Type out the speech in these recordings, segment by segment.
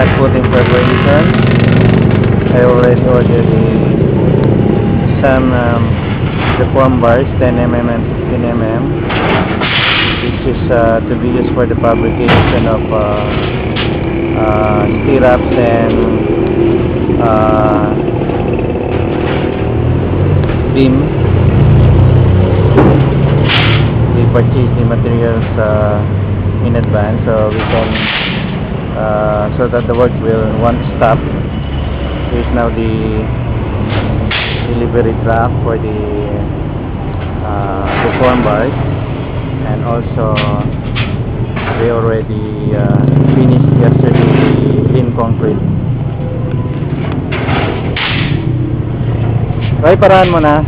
not putting preparation. I already ordered some deform bars, 10mm and 15mm, which is to be used for the fabrication of stirrups and beam. We purchase the materials in advance, so we can so that the work will won't stop. Here's now the delivery track for the deform bars, and also we already finished yesterday the in concrete. Ay, parahan mo na.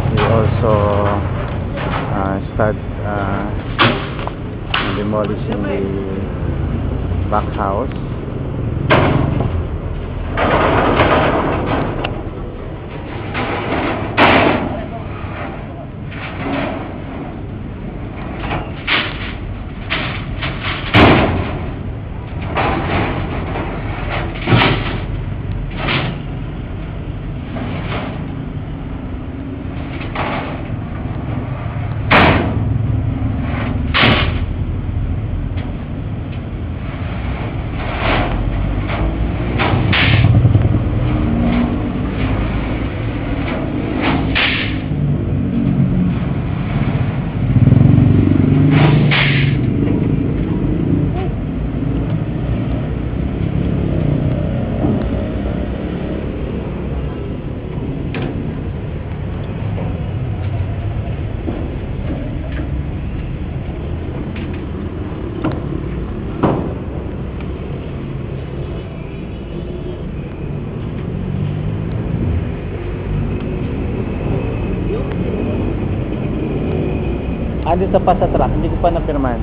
We also start demolishing the back house. Dito pa sa truck, hindi ko pa napirmahan.